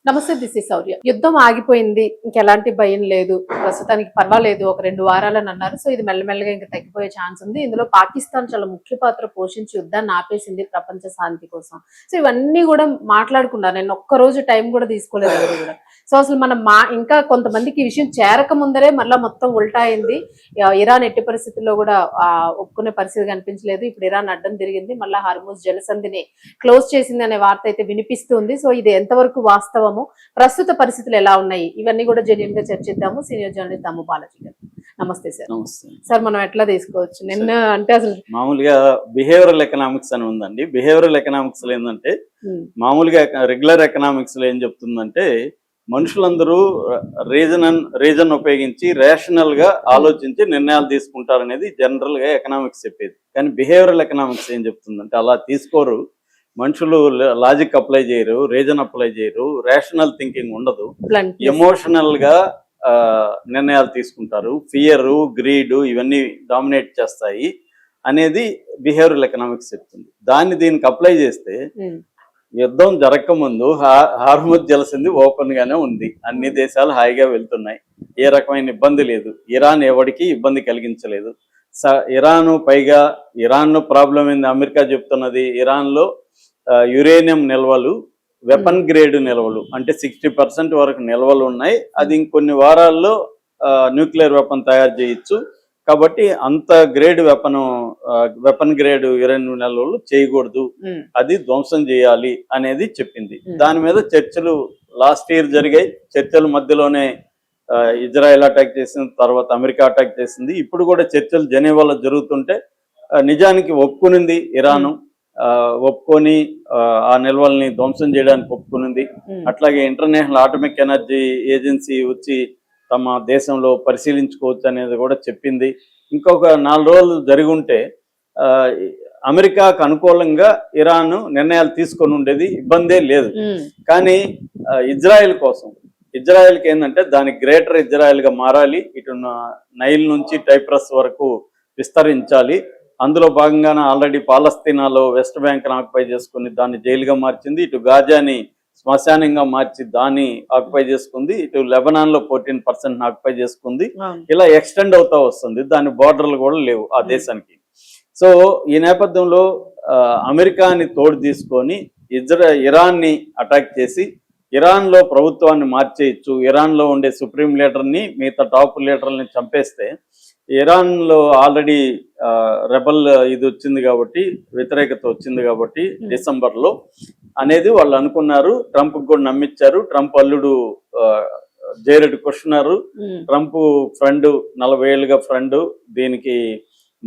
నమస్తే, this is శౌర్య. యుద్ధం ఆగిపోయింది, ఇంకెలాంటి భయం లేదు, ప్రస్తుతానికి పర్వాలేదు, ఒక 2 వారాలని అన్నారు. సో ఇది మెల్లమెల్లగా ఇంకా తగ్గిపోయే ఛాన్స్ ఉంది. ఇందులో పాకిస్తాన్ చాలా ముఖ్య పాత్ర పోషించి యుద్ధాన్ని ఆపేసింది ప్రపంచ శాంతి కోసం. సో ఇవన్నీ కూడా మాట్లాడుకున్నారు. నేను ఒక్కరోజు టైం కూడా తీసుకోలేదు ఎవరు కూడా. సో అసలు మనం ఇంకా కొంతమందికి ఈ విషయం చేరక ముందరే మళ్ళీ మొత్తం ఉల్టా అయింది. ఇరాన్ ఎట్టి పరిస్థితుల్లో కూడా ఒప్పుకునే పరిస్థితి కనిపించలేదు. ఇప్పుడు ఇరాన్ అడ్డం తిరిగింది, మళ్ళీ హార్మూజ్ జలసంధిని క్లోజ్ చేసింది అనే వార్త అయితే వినిపిస్తుంది. సో ఇది ఎంతవరకు వాస్తవం, ప్రస్తుత పరిస్థితులు ఎలా ఉన్నాయి, ఇవన్నీ కూడా జెన్యూన్ గా చర్చిద్దాము. సీనియర్ జర్నలిస్ట్ దమ్ము బాలాజీ గారు, నమస్తే సార్. సార్ మనం ఎట్లా తీసుకోవచ్చు? నిన్న అంటే అసలు మామూలుగా బిహేవియరల్ ఎకనామిక్స్ అని ఉందండి. బిహేవియరల్ ఎకనామిక్స్ లో ఏంటంటే మామూలుగా రెగ్యులర్ ఎకనామిక్స్ లో ఏం చెప్తుందంటే మనుషులందరూ రీజన్ ఉపయోగించి రేషనల్ గా ఆలోచించి నిర్ణయాలు తీసుకుంటారనేది జనరల్ గా ఎకనామిక్స్ చెప్పేది. కానీ బిహేవియరల్ ఎకనామిక్స్ ఏం చెప్తుందంటే అలా తీసుకోరు. మనుషులు లాజిక్ అప్లై చేయరు, రీజన్ అప్లై చేయరు, రేషనల్ థింకింగ్ ఉండదు, ఎమోషనల్ గా నిర్ణయాలు తీసుకుంటారు. ఫియర్, గ్రీడ్ ఇవన్నీ డామినేట్ చేస్తాయి అనేది బిహేవియరల్ ఎకనామిక్స్ చెప్తుంది. దీనికి అప్లై చేస్తే యుద్ధం జరగక ముందు హార్మూజ్ జలసంధి ఓపెన్ గానే ఉంది, అన్ని దేశాలు హాయిగా వెళ్తున్నాయి, ఏ రకమైన ఇబ్బంది లేదు, ఇరాన్ ఎవరికి ఇబ్బంది కలిగించలేదు. పైగా ఇరాన్ ప్రాబ్లం ఏంది, అమెరికా చెప్తున్నది ఇరాన్లో యురేనియం నిల్వలు, వెపన్ గ్రేడ్ నిల్వలు అంటే 60% వరకు నిల్వలు ఉన్నాయి. అది ఇంకొన్ని వారాల్లో న్యూక్లియర్ వెపన్ తయారు చేయొచ్చు. కాబట్టి అంత గ్రేడ్ వెపన్ గ్రేడ్ యురేనియం నిల్వలు చేయకూడదు, అది ధ్వంసం చేయాలి అనేది చెప్పింది. దాని మీద చర్చలు లాస్ట్ ఇయర్ జరిగాయి. చర్చల మధ్యలోనే ఇజ్రాయెల్ అటాక్ చేసింది, తర్వాత అమెరికా అటాక్ చేసింది. ఇప్పుడు కూడా చర్చలు జెనీవాలో జరుగుతుంటే నిజానికి ఒప్పుకునింది ఇరాను, ఒప్పుకొని ఆ నిల్వల్ని ధ్వంసం చేయడానికి ఒప్పుకునింది. అట్లాగే ఇంటర్నేషనల్ ఆటమిక్ ఎనర్జీ ఏజెన్సీ వచ్చి తమ దేశంలో పరిశీలించుకోవచ్చు అనేది కూడా చెప్పింది. ఇంకొక 4 రోజులు జరిగి ఉంటే అమెరికాకు అనుకూలంగా ఇరాన్ నిర్ణయాలు తీసుకొని ఉండేది, ఇబ్బందే లేదు. కానీ ఇజ్రాయెల్కి ఏంటంటే దాని గ్రేటర్ ఇజ్రాయెల్ గా మారాలి, ఇటు నైల్ నుంచి టైప్రస్ వరకు విస్తరించాలి. అందులో భాగంగానే ఆల్రెడీ పాలస్తీనాలో వెస్ట్ బ్యాంక్ను ఆక్యుపై చేసుకుని దాన్ని జైలుగా మార్చింది, ఇటు గాజాని శ్మశానంగా మార్చి దాన్ని ఆక్యుపై చేసుకుంది, ఇటు లెబనాన్లో 14% ఆక్యుపై చేసుకుంది. ఇలా ఎక్స్టెండ్ అవుతా వస్తుంది, దాని బోర్డర్లు కూడా లేవు ఆ దేశానికి. సో ఈ నేపథ్యంలో అమెరికాని తోడు తీసుకొని ఇరాన్ని అటాక్ చేసి ఇరాన్లో ప్రభుత్వాన్ని మార్చేయచ్చు, ఇరాన్లో ఉండే సుప్రీం లీడర్ని మిగతా టాప్ లీడర్ని చంపేస్తే ఇరాన్లో ఆల్రెడీ రెబల్ ఇది వచ్చింది కాబట్టి, వ్యతిరేకత వచ్చింది కాబట్టి డిసెంబర్లో అనేది వాళ్ళు అనుకున్నారు. ట్రంప్ కూడా నమ్మించారు. ట్రంప్ అల్లుడు జేరెడ్ కుష్నర్, ట్రంప్ ఫ్రెండ్ 40 ఏళ్ళుగా ఫ్రెండ్, దీనికి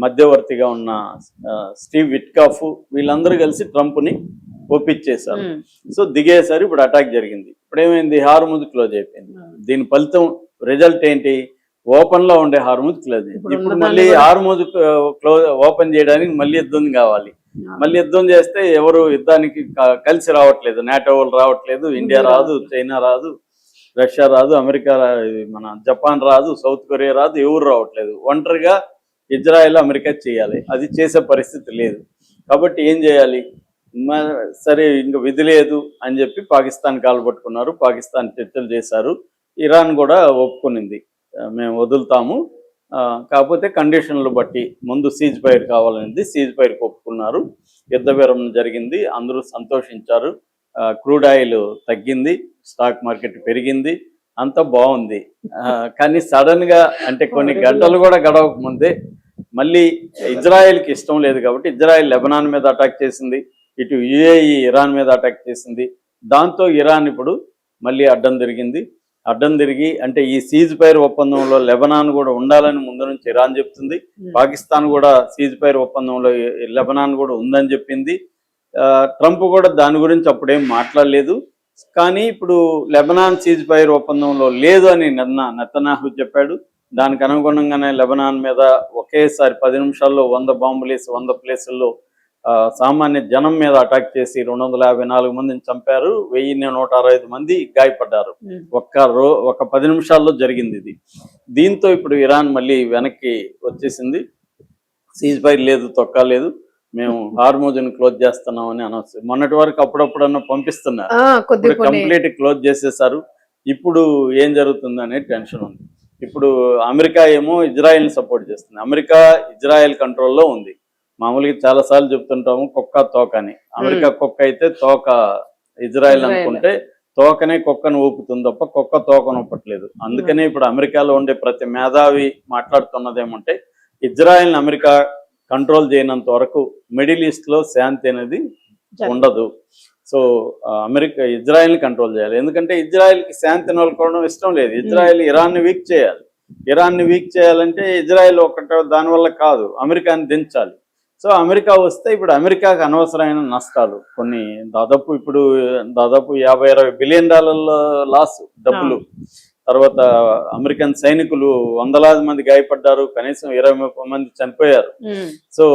మధ్యవర్తిగా ఉన్న స్టీవ్ విట్కాఫ్, వీళ్ళందరూ కలిసి ట్రంప్ని ఒప్పించేశారు. సో దిగేసారు. ఇప్పుడు అటాక్ జరిగింది. ఇప్పుడు ఏమైంది, హార్మూజ్ క్లోజ్ అయిపోయింది. దీని ఫలితం రిజల్ట్ ఏంటి, ఓపెన్ లో ఉండే హార్మూజ్ క్లోజ్. ఇప్పుడు మళ్ళీ హార్మూజ్ ఓపెన్ చేయడానికి మళ్ళీ యుద్ధం కావాలి. మళ్ళీ యుద్ధం చేస్తే ఎవరు యుద్ధానికి కలిసి రావట్లేదు, నాటో వాళ్ళు రావట్లేదు, ఇండియా రాదు, చైనా రాదు, రష్యా రాదు, అమెరికా మన జపాన్ రాదు, సౌత్ కొరియా రాదు, ఎవరు రావట్లేదు. ఒంటరిగా ఇజ్రాయెల్ అమెరికా చేయాలి, అది చేసే పరిస్థితి లేదు. కాబట్టి ఏం చేయాలి, సరే ఇంకా విధి లేదు అని చెప్పి పాకిస్తాన్ కాలు పట్టుకున్నారు. పాకిస్తాన్ చర్చలు చేశారు, ఇరాన్ కూడా ఒప్పుకునింది, మేము వదులుతాము, కాకపోతే కండిషన్లు బట్టి ముందు సీజ్ ఫైర్ కావాలనేది. సీజ్ ఫైర్కి ఒప్పుకున్నారు, యుద్ధ విరమణ జరిగింది, అందరూ సంతోషించారు. క్రూడ్ ఆయిల్ తగ్గింది, స్టాక్ మార్కెట్ పెరిగింది, అంతా బాగుంది. కానీ సడన్ గా అంటే కొన్ని గంటలు కూడా గడవక ముందే మళ్ళీ ఇజ్రాయెల్కి ఇష్టం లేదు కాబట్టి ఇజ్రాయెల్ లెబనాన్ మీద అటాక్ చేసింది, ఇటు యుఏఈ ఇరాన్ మీద అటాక్ చేసింది. దాంతో ఇరాన్ ఇప్పుడు మళ్ళీ అడ్డం తిరిగి అంటే ఈ సీజ్ ఫైర్ ఒప్పందంలో లెబనాన్ కూడా ఉండాలని ముందు నుంచి ఇరాన్ చెప్తుంది. పాకిస్తాన్ కూడా సీజ్ ఫైర్ ఒప్పందంలో లెబనాన్ కూడా ఉందని చెప్పింది. ట్రంప్ కూడా దాని గురించి అప్పుడేం మాట్లాడలేదు. కానీ ఇప్పుడు లెబనాన్ సీజ్ ఫైర్ ఒప్పందంలో లేదు అని నెతన్యాహు చెప్పాడు. దానికి అనుగుణంగానే లెబనాన్ మీద ఒకేసారి 10 నిమిషాల్లో 100 బాంబులు వేసి 100 ప్లేసుల్లో సామాన్య జనం మీద అటాక్ చేసి 254 మందిని చంపారు, 1165 మంది గాయపడ్డారు. ఒక 10 నిమిషాల్లో జరిగింది ఇది. దీంతో ఇప్పుడు ఇరాన్ మళ్ళీ వెనక్కి వచ్చేసింది. సీజ్ ఫైర్ లేదు, తొక్క లేదు, మేము హార్మోజన్ క్లోజ్ చేస్తున్నామని అనౌన్స్ మొన్నటి వరకు అప్పుడప్పుడన్నా పంపిస్తున్నారు. కొద్దిగా ఇప్పుడు కంప్లీట్ క్లోజ్ చేసేసారు. ఇప్పుడు ఏం జరుగుతుంది అనే టెన్షన్ ఉంది. ఇప్పుడు అమెరికా ఏమో ఇజ్రాయెల్ని సపోర్ట్ చేస్తుంది. అమెరికా ఇజ్రాయెల్ కంట్రోల్లో ఉంది. మామూలుగా చాలా సార్లు చెప్తుంటాము కుక్క తోక అని. అమెరికా కుక్క అయితే తోక ఇజ్రాయెల్ అనుకుంటే తోకనే కుక్కను ఊపుతుంది తప్ప కుక్క తోకను ఊపట్లేదు. అందుకనే ఇప్పుడు అమెరికాలో ఉండే ప్రతి మేధావి మాట్లాడుతున్నది ఏమంటే ఇజ్రాయెల్ని అమెరికా కంట్రోల్ చేయనంత వరకు మిడిల్ ఈస్ట్ లో శాంతి అనేది ఉండదు. సో అమెరికా ఇజ్రాయెల్ని కంట్రోల్ చేయాలి. ఎందుకంటే ఇజ్రాయెల్కి శాంతిని నెలకొనడం ఇష్టం లేదు. ఇజ్రాయెల్ ఇరాన్ని వీక్ చేయాలి. ఇరాన్ని వీక్ చేయాలంటే ఇజ్రాయెల్ ఒకటో దానివల్ల కాదు, అమెరికాని దించాలి. సో అమెరికా వస్తే ఇప్పుడు అమెరికాకు అనవసరమైన నష్టాలు కొన్ని దాదాపు 50-60 బిలియన్ డాలర్ల లాస్ డబ్బులు. తర్వాత అమెరికన్ సైనికులు వందలాది మంది గాయపడ్డారు, కనీసం 20-30 మంది చనిపోయారు. సో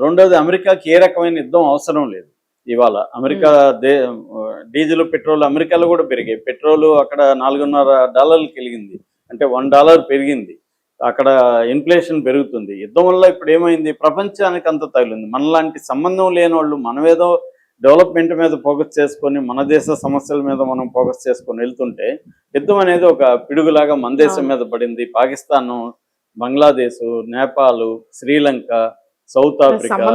రెండోది అమెరికాకి ఏ రకమైన యుద్ధం అవసరం లేదు. ఇవాళ అమెరికా డీజిల్ పెట్రోల్ అమెరికాలో కూడా పెరిగాయి. పెట్రోల్ అక్కడ $4.5 పెరిగింది, అంటే $1 పెరిగింది. అక్కడ ఇన్ఫ్లేషన్ పెరుగుతుంది. యుద్ధం వల్ల ఇప్పుడు ఏమైంది, ప్రపంచానికి అంత తగిలింది. మనలాంటి సంబంధం లేని వాళ్ళు మనమేదో డెవలప్మెంట్ మీద ఫోకస్ చేసుకొని మన దేశ సమస్యల మీద మనం ఫోకస్ చేసుకొని వెళ్తుంటే యుద్ధం అనేది ఒక పిడుగులాగా మన దేశం మీద పడింది. పాకిస్తాన్, బంగ్లాదేశ్, నేపాల్, శ్రీలంక, సౌత్ ఆఫ్రికా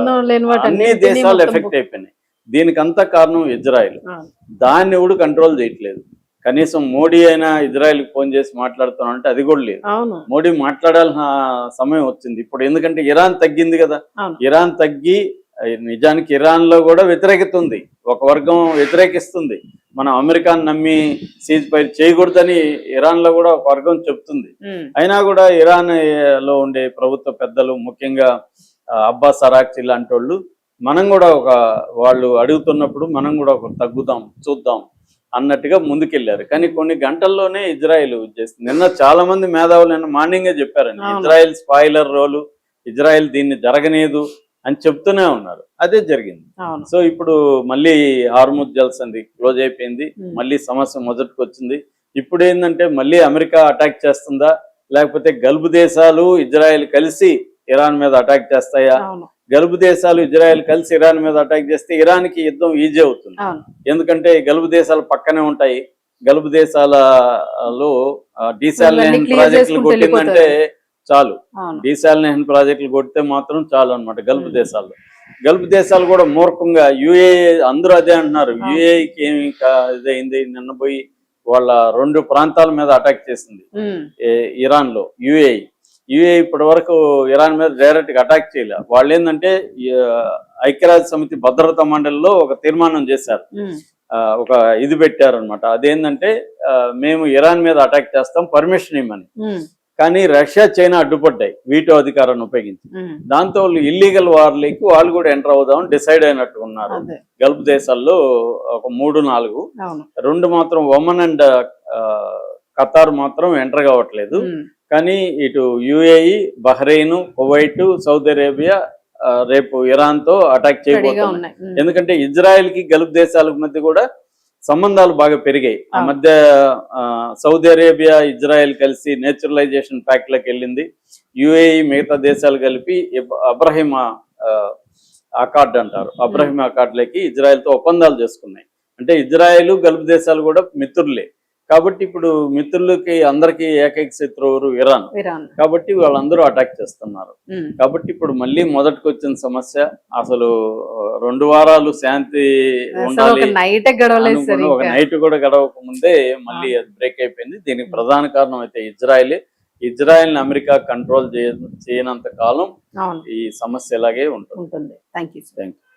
అన్ని దేశాలు ఎఫెక్ట్ అయిపోయినాయి. దీనికి అంతా కారణం ఇజ్రాయెల్. దాన్ని కూడా కంట్రోల్ చేయట్లేదు. కనీసం మోడీ అయినా ఇజ్రాయెల్కి ఫోన్ చేసి మాట్లాడుతానంటే అది కూడా లేదు. మోడీ మాట్లాడాల్సిన సమయం వచ్చింది ఇప్పుడు. ఎందుకంటే ఇరాన్ తగ్గింది కదా, ఇరాన్ తగ్గి నిజానికి ఇరాన్ లో కూడా వ్యతిరేకత ఉంది. ఒక వర్గం వ్యతిరేకిస్తుంది, మనం అమెరికాను నమ్మి సీజ్ ఫైర్ చేయకూడదని ఇరాన్ లో కూడా ఒక వర్గం చెప్తుంది. అయినా కూడా ఇరాన్ లో ఉండే ప్రభుత్వ పెద్దలు, ముఖ్యంగా అబ్బాస్ అరాక్చి లాంటి వాళ్ళు, మనం కూడా వాళ్ళు అడుగుతున్నప్పుడు మనం కూడా తగ్గుదాం చూద్దాం అన్నట్టుగా ముందుకెళ్లారు. కానీ కొన్ని గంటల్లోనే ఇజ్రాయెల్ చేస్తుంది. నిన్న చాలా మంది మేధావులు నిన్న మార్నింగే చెప్పారండి, ఇజ్రాయెల్ స్పాయిలర్ రోలు, ఇజ్రాయెల్ దీన్ని జరగలేదు అని చెప్తూనే ఉన్నారు. అదే జరిగింది. సో ఇప్పుడు మళ్ళీ హార్ముజ్ జల్సంది క్లోజ్ అయిపోయింది, మళ్ళీ సమస్య మొదటికి వచ్చింది. ఇప్పుడు ఏంటంటే మళ్ళీ అమెరికా అటాక్ చేస్తుందా, లేకపోతే గల్ఫ్ దేశాలు ఇజ్రాయెల్ కలిసి ఇరాన్ మీద అటాక్ చేస్తాయా? గల్ఫ్ దేశాలు ఇజ్రాయెల్ కలిసి ఇరాన్ మీద అటాక్ చేస్తే ఇరాన్కి యుద్ధం ఈజీ అవుతుంది. ఎందుకంటే గల్ఫ్ దేశాలు పక్కనే ఉంటాయి. గల్ఫ్ దేశాలలో డీసాలినేషన్ ప్రాజెక్టులు కొట్టిందంటే చాలు, డీసాలినేషన్ ప్రాజెక్టులు కొడితే మాత్రం చాలు అనమాట గల్ఫ్ దేశాల్లో. గల్ఫ్ దేశాలు కూడా మూర్ఖంగా యుఏఈ, అందరూ అదే అంటున్నారు, యుఏఈకి ఏమి ఇదైంది, నిన్న పోయి వాళ్ళ 2 ప్రాంతాల మీద అటాక్ చేసింది ఇరాన్ లో. యుఏఈ ఇప్పటి వరకు ఇరాన్ మీద డైరెక్ట్ గా అటాక్ చేయలే. వాళ్ళు ఏంటంటే ఐక్యరాజ్య సమితి భద్రతా మండలిలో ఒక తీర్మానం చేశారు, ఒక ఇది పెట్టారు అనమాట. అదేంటంటే మేము ఇరాన్ మీద అటాక్ చేస్తాం, పర్మిషన్ ఇవ్వమని. కానీ రష్యా, చైనా అడ్డుపడ్డాయి వీటో అధికారాన్ని ఉపయోగించి. దాంతో వాళ్ళు ఇల్లీగల్ వార్లకి వాళ్ళు కూడా ఎంటర్ అవుదామని డిసైడ్ అయినట్టు ఉన్నారు. గల్ఫ్ దేశాల్లో ఒక 3-4, 2 మాత్రం ఒమన్ అండ్ ఖతార్ మాత్రం ఎంటర్ కావట్లేదు. కానీ ఇటు UAE, Bahrain, Kuwait, Saudi Arabia రేపు ఇరాన్ తో అటాక్ చేయబోతున్నాయి. ఎందుకంటే ఇజ్రాయెల్ కి గల్ఫ్ దేశాల మధ్య కూడా సంబంధాలు బాగా పెరిగాయి. ఆ మధ్య సౌదీ అరేబియా, ఇజ్రాయెల్ కలిసి నేచురలైజేషన్ ప్యాక్ట్ లోకి వెళ్ళింది. యుఏఈ మిగతా దేశాలు కలిపి అబ్రహీం అకార్డ్ అంటారు, అబ్రహీం అకార్డులకి ఇజ్రాయెల్ తో ఒప్పందాలు చేసుకున్నాయి. అంటే ఇజ్రాయెల్, గల్ఫ్ దేశాలు కూడా మిత్రులే. కాబట్టి ఇప్పుడు మిత్రులకి అందరికి ఏకైక శత్రువు ఇరాన్. కాబట్టి వాళ్ళందరూ అటాక్ చేస్తున్నారు. కాబట్టి ఇప్పుడు మళ్ళీ మొదటికి వచ్చిన సమస్య, అసలు 2 వారాలు శాంతి ఉండాలి, ఒక నైట్ కూడా గడవక ముందే మళ్ళీ అది బ్రేక్ అయిపోయింది. దీనికి ప్రధాన కారణం అయితే ఇజ్రాయెల్ ని అమెరికా కంట్రోల్ చేయనంత కాలం ఈ సమస్య ఇలాగే ఉంటుంది. Thank you.